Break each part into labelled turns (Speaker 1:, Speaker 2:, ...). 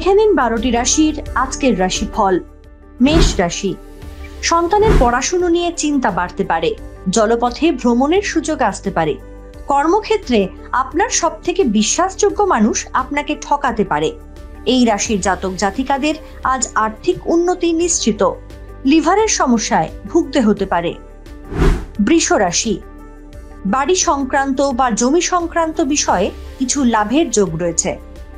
Speaker 1: দেখে নিন 12টি রাশির আজকের রাশিফল। মেষ রাশি, সন্তানের পড়াশোনা নিয়ে চিন্তা বাড়তে পারে। জলপথে ভ্রমণের সুযোগ আসতে পারে। কর্মক্ষেত্রে আপনার সবথেকে বিশ্বাসযোগ্য মানুষ আপনাকে ঠকাতে পারে। এই রাশির জাতক জাতিকাদের আজ আর্থিক উন্নতি নিশ্চিত। লিভারের সমস্যায় ভুগতে হতে পারে। বৃষ রাশি, বাড়ি সংক্রান্ত বা জমি সংক্রান্ত বিষয়ে কিছু লাভের যোগ রয়েছে।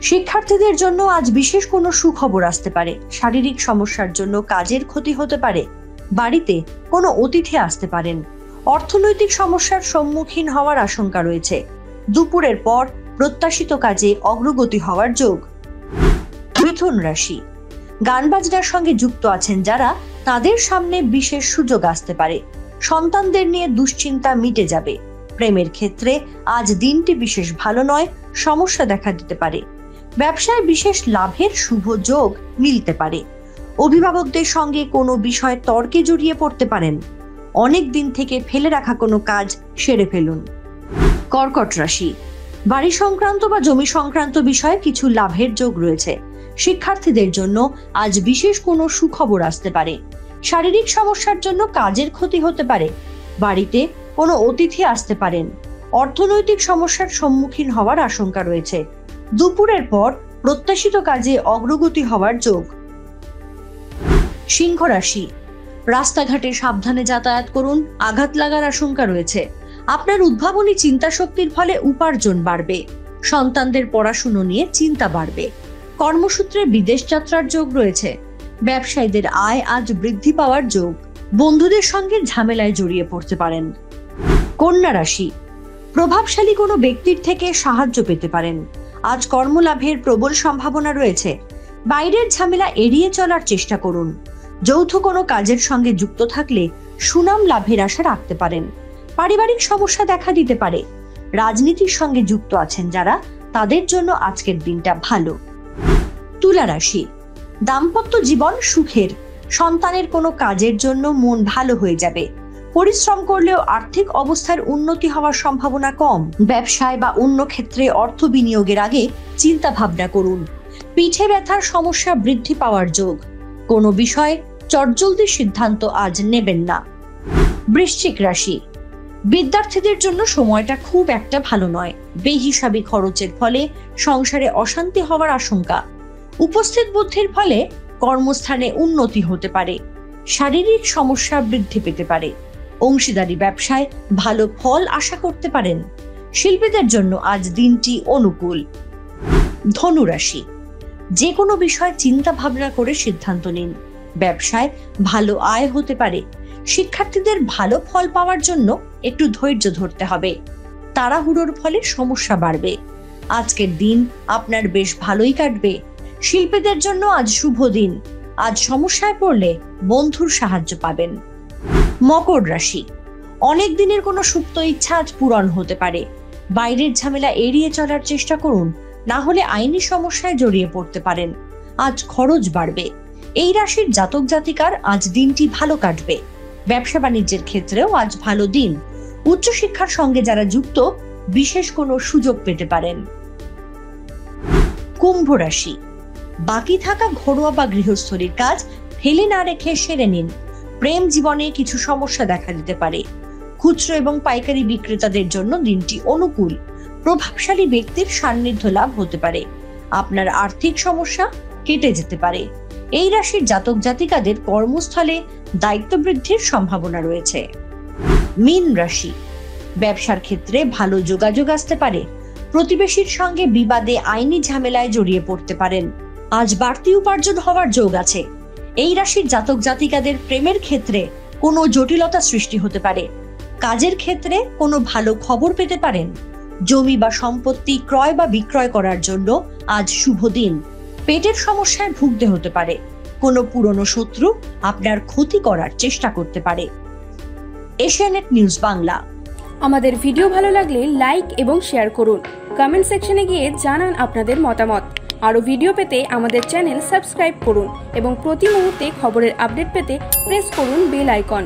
Speaker 1: শিক্ষার্থীদের জন্য আজ বিশেষ কোনো সুখবর আসতে পারে। শারীরিক সমস্যার জন্য কাজের ক্ষতি হতে পারে। বাড়িতে কোনো অতিথি আসতে পারেন। অর্থনৈতিক সমস্যার সম্মুখীন হওয়ার আশঙ্কা রয়েছে। দুপুরের পর প্রত্যাশিত কাজে অগ্রগতি হওয়ার যোগ। মিথুন রাশি, গান বাজনার সঙ্গে যুক্ত আছেন যারা, তাদের সামনে বিশেষ সুযোগ আসতে পারে। সন্তানদের নিয়ে দুশ্চিন্তা মিটে যাবে। প্রেমের ক্ষেত্রে আজ দিনটি বিশেষ ভালো নয়, সমস্যা দেখা দিতে পারে। ব্যবসায় বিশেষ লাভের শুভ যোগ মিলতে পারে। অভিভাবকদের সঙ্গে কোনো বিষয়ে তর্কে জড়িয়ে পড়তে পারেন। অনেক দিন থেকে ফেলে রাখা কোনো কাজ সেরে ফেলুন। কর্কট রাশি, বাড়ি সংক্রান্ত বা জমি সংক্রান্ত বিষয়ে কিছু লাভের যোগ রয়েছে। শিক্ষার্থীদের জন্য আজ বিশেষ কোনো সুখবর আসতে পারে। শারীরিক সমস্যার জন্য কাজের ক্ষতি হতে পারে। বাড়িতে কোনো অতিথি আসতে পারেন। অর্থনৈতিক সমস্যার সম্মুখীন হওয়ার আশঙ্কা রয়েছে। দুপুরের পর প্রত্যাশিত কাজে অগ্রগতি হওয়ার যোগ। সিংহ রাশি, রাস্তাঘাটে সাবধানে যাতায়াত করুন। আঘাত লাগার আশঙ্কা রয়েছে। আপনার উদ্ভাবনী চিন্তা শক্তির ফলে উপার্জন বাড়বে। সন্তানদের পড়াশুনো নিয়ে চিন্তা বাড়বে। কর্মসূত্রে বিদেশ যাত্রার যোগ রয়েছে। ব্যবসায়ীদের আয় আজ বৃদ্ধি পাওয়ার যোগ। বন্ধুদের সঙ্গে ঝামেলায় জড়িয়ে পড়তে পারেন। কন্যা রাশি, প্রভাবশালী কোনো ব্যক্তির থেকে সাহায্য পেতে পারেন। আজ কর্মলাভের প্রবল সম্ভাবনা রয়েছে। বাইরের ঝামেলা এড়িয়ে চলার চেষ্টা করুন। যৌথ কোনো কাজের সঙ্গে যুক্ত থাকলে সুনাম লাভের আশা রাখতে পারেন। পারিবারিক সমস্যা দেখা দিতে পারে। রাজনীতির সঙ্গে যুক্ত আছেন যারা, তাদের জন্য আজকের দিনটা ভালো। তুলা রাশি, দাম্পত্য জীবন সুখের। সন্তানের কোনো কাজের জন্য মন ভালো হয়ে যাবে। পরিশ্রম করলেও আর্থিক অবস্থার উন্নতি হওয়ার সম্ভাবনা কম। ব্যবসায় বা অন্য ক্ষেত্রে অর্থ বিনিয়োগের আগে চিন্তা ভাবনা করুন। পিঠে ব্যথার সমস্যা বৃদ্ধি পাওয়ার যোগ। কোনো বিষয়ে চটজলদি সিদ্ধান্ত আজ নেবেন না। বৃশ্চিক রাশি, বিদ্যার্থীদের জন্য সময়টা খুব একটা ভালো নয়। বেহিসাবি খরচের ফলে সংসারে অশান্তি হওয়ার আশঙ্কা। উপস্থিত বুদ্ধির ফলে কর্মস্থানে উন্নতি হতে পারে। শারীরিক সমস্যা বৃদ্ধি পেতে পারে। অংশীদারি ব্যবসায় ভালো ফল আশা করতে পারেন। শিল্পীদের জন্য আজ দিনটি অনুকূল। ধনু রাশি, যে কোনো বিষয়ে চিন্তা ভাবনা করে সিদ্ধান্ত নিন। ব্যবসায় ভালো আয় হতে পারে। শিক্ষার্থীদের ভালো ফল পাওয়ার জন্য একটু ধৈর্য ধরতে হবে। তাড়াহুড়োর ফলে সমস্যা বাড়বে। আজকের দিন আপনার বেশ ভালোই কাটবে। শিল্পীদের জন্য আজ শুভ দিন। আজ সমস্যায় পড়লে বন্ধুর সাহায্য পাবেন। মকর রাশি, অনেক দিনের কোনো সুপ্ত ইচ্ছা আজ পূরণ হতে পারে। বাইরের ঝামেলা এড়িয়ে চলার চেষ্টা করুন, না হলে আইনি সমস্যায় জড়িয়ে পড়তে পারেন। আজ খরচ বাড়বে। এই রাশির জাতক জাতিকার আজ দিনটি ভালো কাটবে। ব্যবসা বাণিজ্যের ক্ষেত্রেও আজ ভালো দিন। উচ্চশিক্ষার সঙ্গে যারা যুক্ত, বিশেষ কোনো সুযোগ পেতে পারেন। কুম্ভ রাশি, বাকি থাকা ঘরোয়া বা গৃহস্থলীর কাজ ফেলে না রেখে সেরে নিন। প্রেম জীবনে কিছু সমস্যা দেখা দিতে পারে। খুচরো এবং পাইকারি বিক্রেতাদের জন্য দিনটি অনুকূল। প্রভাবশালী ব্যক্তির সান্নিধ্য লাভ হতে পারে। আপনার আর্থিক সমস্যা কেটে যেতে পারে। এই রাশির জাতক জাতিকাদের কর্মস্থলে দায়িত্ব বৃদ্ধির সম্ভাবনা রয়েছে। মীন রাশি, ব্যবসার ক্ষেত্রে ভালো যোগাযোগ আসতে পারে। প্রতিবেশীর সঙ্গে বিবাদে আইনি ঝামেলায় জড়িয়ে পড়তে পারেন। আজ বাড়তি উপার্জন হওয়ার যোগ আছে। এই রাশির জাতক জাতিকাদের প্রেমের ক্ষেত্রে কোনো জটিলতা সৃষ্টি হতে পারে। কাজের ক্ষেত্রে কোনো ভালো খবর পেতে পারেন। জমি বা সম্পত্তি ক্রয় বা বিক্রয় করার জন্য আজ শুভ দিন। পেটের সমস্যায় ভুগতে হতে পারে। কোনো পুরনো শত্রু আপনার ক্ষতি করার চেষ্টা করতে পারে। এশিয়ানেট নিউজ বাংলা।
Speaker 2: আমাদের ভিডিও ভালো লাগলে লাইক এবং শেয়ার করুন। কমেন্ট সেকশনে গিয়ে জানান আপনাদের মতামত। আরও ভিডিও পেতে আমাদের চ্যানেল সাবস্ক্রাইব করুন এবং প্রতি মুহূর্তে খবরের আপডেট পেতে প্রেস করুন বেল আইকন।